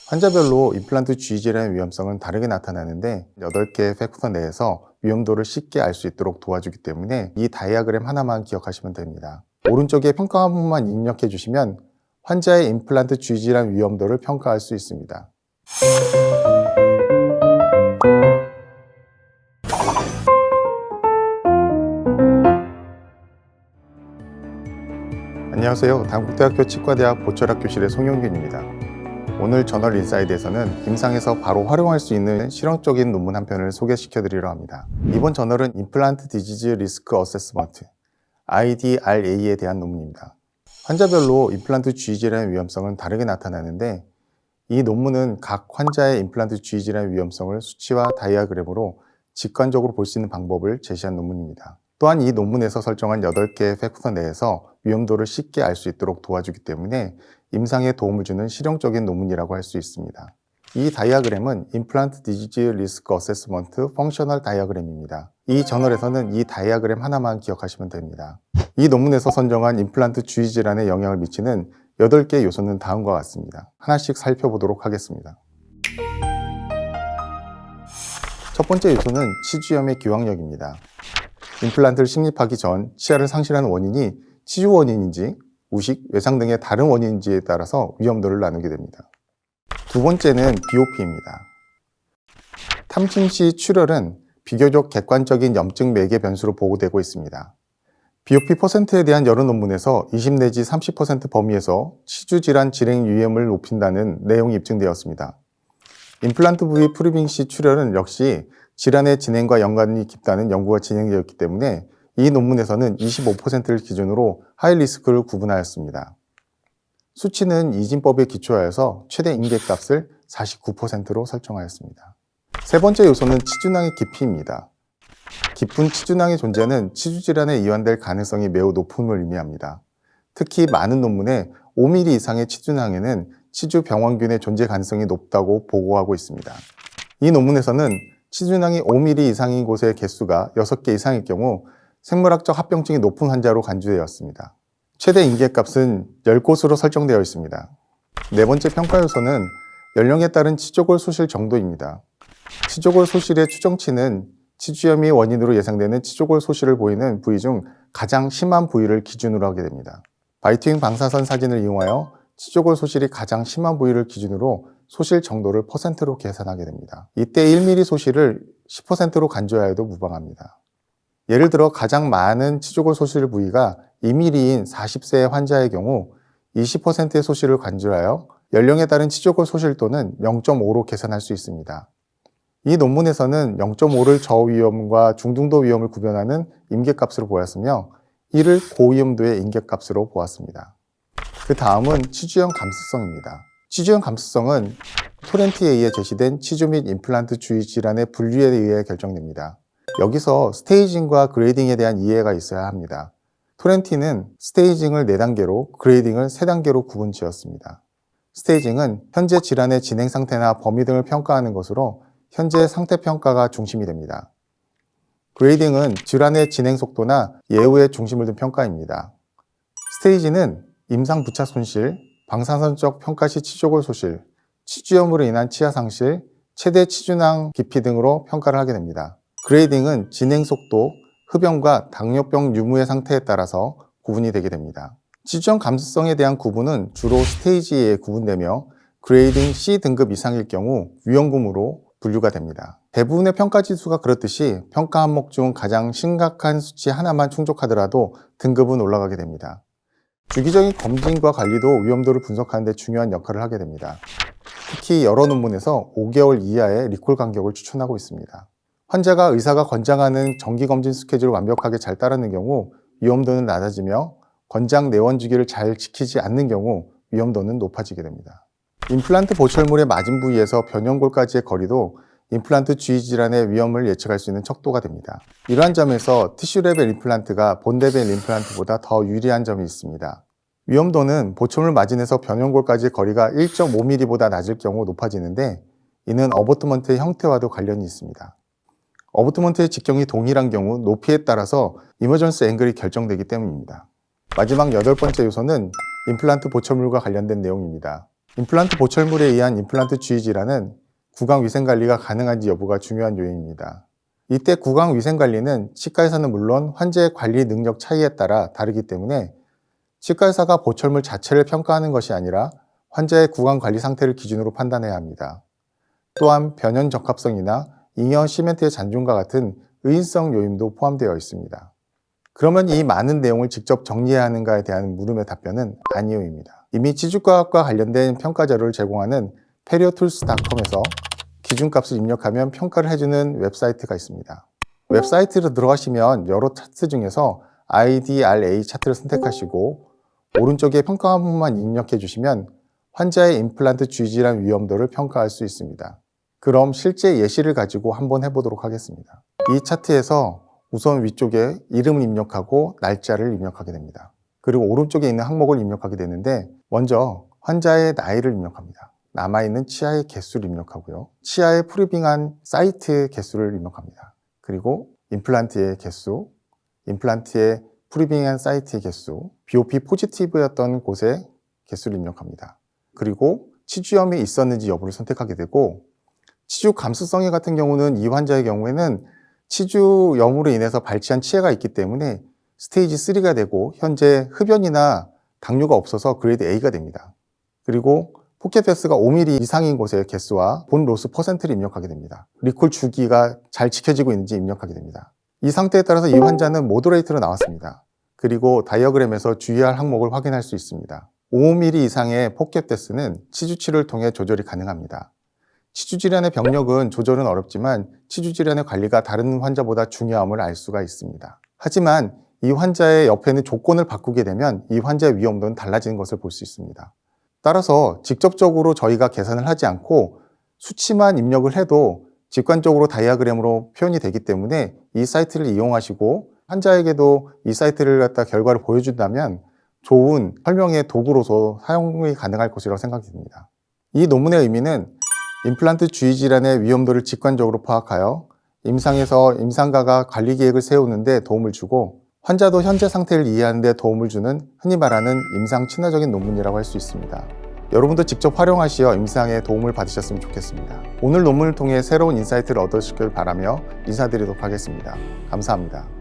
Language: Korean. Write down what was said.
환자별로 임플란트 주의질환의 위험성은 다르게 나타나는데 8개의 팩터 내에서 위험도를 쉽게 알 수 있도록 도와주기 때문에 이 다이아그램 하나만 기억하시면 됩니다. 오른쪽에 평가 한 번만 입력해 주시면 환자의 임플란트 주의질환 위험도를 평가할 수 있습니다. 안녕하세요. 단국대학교 치과대학 보철학 교실의 송영균입니다. 오늘 저널 인사이드에서는 임상에서 바로 활용할 수 있는 실용적인 논문 한 편을 소개시켜 드리려 합니다. 이번 저널은 임플란트 디지즈 리스크 어세스먼트 IDRA에 대한 논문입니다. 환자별로 임플란트 주의질환의 위험성은 다르게 나타나는데 이 논문은 각 환자의 임플란트 주의질환의 위험성을 수치와 다이아그램으로 직관적으로 볼 수 있는 방법을 제시한 논문입니다. 또한 이 논문에서 설정한 8개의 팩터 내에서 위험도를 쉽게 알 수 있도록 도와주기 때문에 임상에 도움을 주는 실용적인 논문이라고 할 수 있습니다. 이 다이아그램은 임플란트 디지즈 리스크 어세스먼트 펑셔널 다이아그램입니다. 이 저널에서는 이 다이아그램 하나만 기억하시면 됩니다. 이 논문에서 선정한 임플란트 주의 질환에 영향을 미치는 8개의 요소는 다음과 같습니다. 하나씩 살펴보도록 하겠습니다. 첫 번째 요소는 치주염의 기왕력입니다. 임플란트를 식립하기 전 치아를 상실하는 원인이 치주 원인인지 우식, 외상 등의 다른 원인인지에 따라서 위험도를 나누게 됩니다. 두 번째는 BOP입니다. 탐침 시 출혈은 비교적 객관적인 염증 매개 변수로 보고되고 있습니다. BOP 퍼센트에 대한 여러 논문에서 20 내지 30% 범위에서 치주 질환 진행 위험을 높인다는 내용이 입증되었습니다. 임플란트 부위 프리빙 시 출혈은 역시 질환의 진행과 연관이 깊다는 연구가 진행되었기 때문에 이 논문에서는 25%를 기준으로 하이 리스크를 구분하였습니다. 수치는 이진법에 기초하여서 최대 임계값을 49%로 설정하였습니다. 세 번째 요소는 치주낭의 깊이입니다. 깊은 치주낭의 존재는 치주 질환에 이완될 가능성이 매우 높음을 의미합니다. 특히 많은 논문에 5mm 이상의 치주낭에는 치주 병원균의 존재 가능성이 높다고 보고하고 있습니다. 이 논문에서는 치주낭이 5mm 이상인 곳의 개수가 6개 이상일 경우 생물학적 합병증이 높은 환자로 간주되었습니다. 최대 임계값은 10곳으로 설정되어 있습니다. 네 번째 평가 요소는 연령에 따른 치조골 소실 정도입니다. 치조골 소실의 추정치는 치주염이 원인으로 예상되는 치조골 소실을 보이는 부위 중 가장 심한 부위를 기준으로 하게 됩니다. 바이트윙 방사선 사진을 이용하여 치조골 소실이 가장 심한 부위를 기준으로 소실 정도를 퍼센트로 계산하게 됩니다. 이때 1mm 소실을 10%로 간주하여도 무방합니다. 예를 들어 가장 많은 치조골 소실 부위가 2mm인 40세의 환자의 경우 20%의 소실을 간주하여 연령에 따른 치조골 소실도는 0.5로 계산할 수 있습니다. 이 논문에서는 0.5를 저위험과 중등도 위험을 구별하는 임계값으로 보았으며 이를 고위험도의 임계값으로 보았습니다. 그 다음은 치주염 감수성입니다. 치주염 감수성은 토렌티에 의해 제시된 치주 및 임플란트 주의 질환의 분류에 의해 결정됩니다. 여기서 스테이징과 그레이딩에 대한 이해가 있어야 합니다. 토렌티는 스테이징을 4단계로, 그레이딩을 3단계로 구분 지었습니다. 스테이징은 현재 질환의 진행 상태나 범위 등을 평가하는 것으로 현재 상태 평가가 중심이 됩니다. 그레이딩은 질환의 진행 속도나 예후의 중심을 둔 평가입니다. 스테이지는 임상 부착 손실, 방사선적 평가 시 치조골 소실, 치주염으로 인한 치아 상실, 최대 치주낭 깊이 등으로 평가를 하게 됩니다. 그레이딩은 진행 속도, 흡연과 당뇨병 유무의 상태에 따라서 구분이 되게 됩니다. 치주염 감수성에 대한 구분은 주로 스테이지에 구분되며 그레이딩 C 등급 이상일 경우 위험군으로 분류가 됩니다. 대부분의 평가 지수가 그렇듯이 평가 항목 중 가장 심각한 수치 하나만 충족하더라도 등급은 올라가게 됩니다. 주기적인 검진과 관리도 위험도를 분석하는 데 중요한 역할을 하게 됩니다. 특히 여러 논문에서 5개월 이하의 리콜 간격을 추천하고 있습니다. 환자가 의사가 권장하는 정기검진 스케줄을 완벽하게 잘 따르는 경우 위험도는 낮아지며 권장 내원 주기를 잘 지키지 않는 경우 위험도는 높아지게 됩니다. 임플란트 보철물의 맞은 부위에서 변형골까지의 거리도 임플란트 주의 질환의 위험을 예측할 수 있는 척도가 됩니다. 이러한 점에서 티슈 레벨 임플란트가 본 레벨 임플란트보다 더 유리한 점이 있습니다. 위험도는 보철물 마진에서 변형골까지의 거리가 1.5mm보다 낮을 경우 높아지는데 이는 어버트먼트의 형태와도 관련이 있습니다. 어버트먼트의 직경이 동일한 경우 높이에 따라서 이머전스 앵글이 결정되기 때문입니다. 마지막 8번째 요소는 임플란트 보철물과 관련된 내용입니다. 임플란트 보철물에 의한 임플란트 주위 질환은 구강 위생 관리가 가능한지 여부가 중요한 요인입니다. 이때 구강 위생 관리는 치과의사는 물론 환자의 관리 능력 차이에 따라 다르기 때문에 치과의사가 보철물 자체를 평가하는 것이 아니라 환자의 구강 관리 상태를 기준으로 판단해야 합니다. 또한 변연 적합성이나 잉여 시멘트의 잔존과 같은 의인성 요인도 포함되어 있습니다. 그러면 이 많은 내용을 직접 정리해야 하는가에 대한 물음의 답변은 아니요입니다. 이미 치주과학과 관련된 평가 자료를 제공하는 periotools.com에서 기준값을 입력하면 평가를 해주는 웹사이트가 있습니다. 웹사이트로 들어가시면 여러 차트 중에서 IDRA 차트를 선택하시고 오른쪽에 평가 항목만 입력해 주시면 환자의 임플란트 주위 질환 위험도를 평가할 수 있습니다. 그럼 실제 예시를 가지고 한번 해보도록 하겠습니다. 이 차트에서 우선 위쪽에 이름을 입력하고 날짜를 입력하게 됩니다. 그리고 오른쪽에 있는 항목을 입력하게 되는데 먼저 환자의 나이를 입력합니다. 남아있는 치아의 개수를 입력하고요. 치아에 프리빙한 사이트 개수를 입력합니다. 그리고 임플란트의 개수, 임플란트의 프리빙한 사이트의 개수, BOP 포지티브였던 곳의 개수를 입력합니다. 그리고 치주염이 있었는지 여부를 선택하게 되고 치주 감수성애 같은 경우는 이 환자의 경우에는 치주염으로 인해서 발치한 치아가 있기 때문에 스테이지 3가 되고 현재 흡연이나 당뇨가 없어서 그레이드 A가 됩니다. 그리고 포켓 패스가 5mm 이상인 곳의 개수와 본 로스 퍼센트를 입력하게 됩니다. 리콜 주기가 잘 지켜지고 있는지 입력하게 됩니다. 이 상태에 따라서 이 환자는 모더레이트로 나왔습니다. 그리고 다이어그램에서 주의할 항목을 확인할 수 있습니다. 5mm 이상의 포켓 패스는 치주치료를 통해 조절이 가능합니다. 치주질환의 병력은 조절은 어렵지만 치주질환의 관리가 다른 환자보다 중요함을 알 수가 있습니다. 하지만 이 환자의 옆에는 조건을 바꾸게 되면 이 환자의 위험도는 달라지는 것을 볼 수 있습니다. 따라서 직접적으로 저희가 계산을 하지 않고 수치만 입력을 해도 직관적으로 다이아그램으로 표현이 되기 때문에 이 사이트를 이용하시고 환자에게도 이 사이트를 갖다 결과를 보여준다면 좋은 설명의 도구로서 사용이 가능할 것이라고 생각이 듭니다. 이 논문의 의미는 임플란트 주위 질환의 위험도를 직관적으로 파악하여 임상에서 임상가가 관리 계획을 세우는 데 도움을 주고 환자도 현재 상태를 이해하는 데 도움을 주는 흔히 말하는 임상 친화적인 논문이라고 할 수 있습니다. 여러분도 직접 활용하시어 임상에 도움을 받으셨으면 좋겠습니다. 오늘 논문을 통해 새로운 인사이트를 얻으시길 바라며 인사드리도록 하겠습니다. 감사합니다.